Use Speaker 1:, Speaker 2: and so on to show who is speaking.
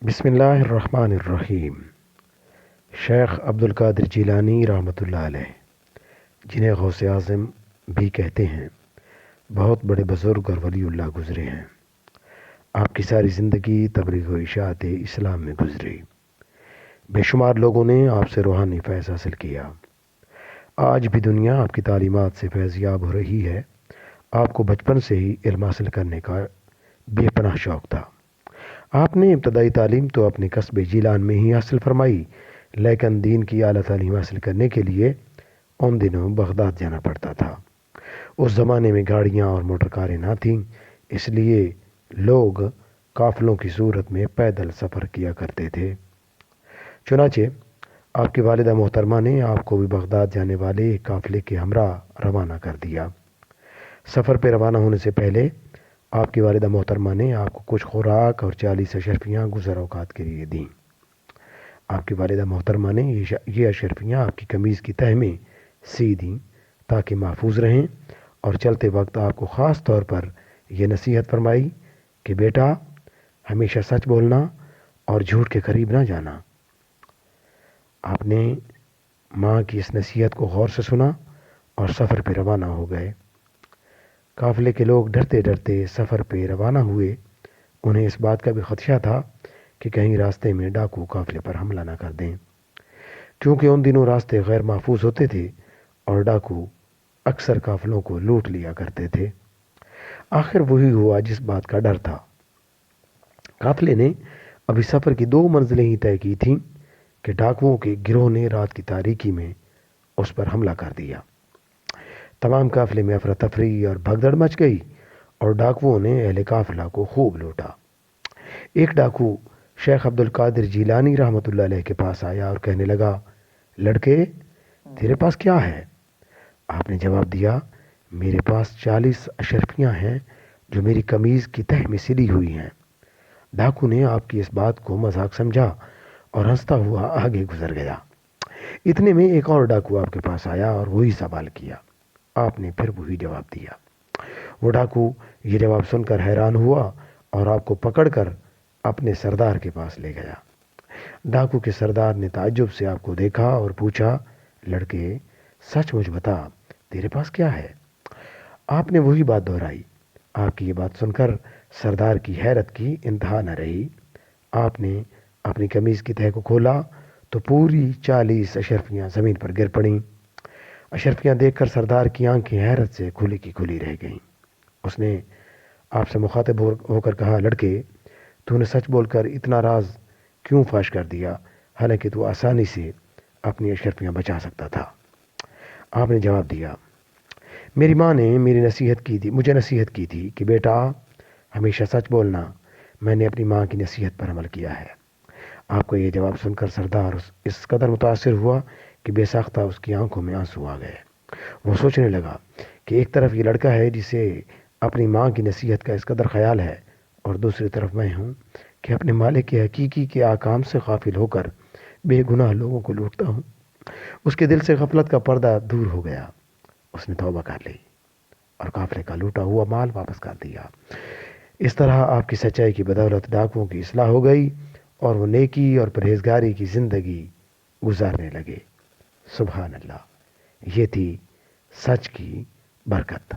Speaker 1: بسم اللہ الرحمن الرحیم۔ شیخ عبدالقادر جیلانی رحمۃ اللہ علیہ، جنہیں غوث اعظم بھی کہتے ہیں، بہت بڑے بزرگ اور ولی اللہ گزرے ہیں۔ آپ کی ساری زندگی تبلیغ و اشاعت اسلام میں گزری۔ بے شمار لوگوں نے آپ سے روحانی فیض حاصل کیا۔ آج بھی دنیا آپ کی تعلیمات سے فیض یاب ہو رہی ہے۔ آپ کو بچپن سے ہی علم حاصل کرنے کا بے پناہ شوق تھا۔ آپ نے ابتدائی تعلیم تو اپنے قصبے جیلان میں ہی حاصل فرمائی، لیکن دین کی اعلیٰ تعلیم حاصل کرنے کے لیے ان دنوں بغداد جانا پڑتا تھا۔ اس زمانے میں گاڑیاں اور موٹر کاریں نہ تھیں، اس لیے لوگ قافلوں کی صورت میں پیدل سفر کیا کرتے تھے۔ چنانچہ آپ کی والدہ محترمہ نے آپ کو بھی بغداد جانے والے ایک قافلے کے ہمراہ روانہ کر دیا۔ سفر پہ روانہ ہونے سے پہلے آپ کی والدہ محترمہ نے آپ کو کچھ خوراک اور 40 اشرفیاں گزر اوقات کے لیے دیں۔ آپ کی والدہ محترمہ نے یہ اشرفیاں آپ کی قمیض کی تہہ میں سی دیں تاکہ محفوظ رہیں، اور چلتے وقت آپ کو خاص طور پر یہ نصیحت فرمائی کہ بیٹا، ہمیشہ سچ بولنا اور جھوٹ کے قریب نہ جانا۔ آپ نے ماں کی اس نصیحت کو غور سے سنا اور سفر پہ روانہ ہو گئے۔ قافلے کے لوگ ڈرتے ڈرتے سفر پہ روانہ ہوئے۔ انہیں اس بات کا بھی خدشہ تھا کہ کہیں راستے میں ڈاکو قافلے پر حملہ نہ کر دیں، کیونکہ ان دنوں راستے غیر محفوظ ہوتے تھے اور ڈاکو اکثر قافلوں کو لوٹ لیا کرتے تھے۔ آخر وہی ہوا جس بات کا ڈر تھا۔ قافلے نے ابھی سفر کی 2 منزلیں ہی طے کی تھیں کہ ڈاکوؤں کے گروہ نے رات کی تاریکی میں اس پر حملہ کر دیا۔ تمام قافلے میں افراتفری اور بھگدڑ مچ گئی اور ڈاکوؤں نے اہل قافلہ کو خوب لوٹا۔ ایک ڈاکو شیخ عبدالقادر جیلانی رحمۃ اللہ علیہ کے پاس آیا اور کہنے لگا، لڑکے، تیرے پاس کیا ہے؟ آپ نے جواب دیا، میرے پاس 40 اشرفیاں ہیں جو میری قمیض کی تہہ میں سلی ہوئی ہیں۔ ڈاکو نے آپ کی اس بات کو مذاق سمجھا اور ہنستا ہوا آگے گزر گیا۔ اتنے میں ایک اور ڈاکو آپ کے پاس آیا اور وہی سوال کیا۔ آپ نے پھر وہی جواب دیا۔ وہ ڈاکو یہ جواب سن کر حیران ہوا اور آپ کو پکڑ کر اپنے سردار کے پاس لے گیا۔ ڈاکو کے سردار نے تعجب سے آپ کو دیکھا اور پوچھا، لڑکے، سچ مجھ بتا، تیرے پاس کیا ہے؟ آپ نے وہی بات دہرائی۔ آپ کی یہ بات سن کر سردار کی حیرت کی انتہا نہ رہی۔ آپ نے اپنی قمیض کی تہہ کو کھولا تو پوری 40 اشرفیاں زمین پر گر پڑیں۔ اشرفیاں دیکھ کر سردار کی آنکھیں حیرت سے کھلی کی کھلی رہ گئیں۔ اس نے آپ سے مخاطب ہو کر کہا، لڑکے، تو نے سچ بول کر اتنا راز کیوں فاش کر دیا، حالانکہ تو آسانی سے اپنی اشرفیاں بچا سکتا تھا؟ آپ نے جواب دیا، میری ماں نے مجھے نصیحت کی تھی کہ بیٹا، ہمیشہ سچ بولنا۔ میں نے اپنی ماں کی نصیحت پر عمل کیا ہے۔ آپ کو یہ جواب سن کر سردار اس قدر متاثر ہوا کہ بے ساختہ اس کی آنکھوں میں آنسو آ گئے۔ وہ سوچنے لگا کہ ایک طرف یہ لڑکا ہے جسے اپنی ماں کی نصیحت کا اس قدر خیال ہے، اور دوسری طرف میں ہوں کہ اپنے مالک کے حقیقی کے احکام سے غافل ہو کر بے گناہ لوگوں کو لوٹتا ہوں۔ اس کے دل سے غفلت کا پردہ دور ہو گیا۔ اس نے توبہ کر لی اور قافلے کا لوٹا ہوا مال واپس کر دیا۔ اس طرح آپ کی سچائی کی بدولت ڈاکوؤں کی اصلاح ہو گئی اور وہ نیکی اور پرہیزگاری کی زندگی گزارنے لگے۔ سبحان اللہ، یہ تھی سچ کی برکت۔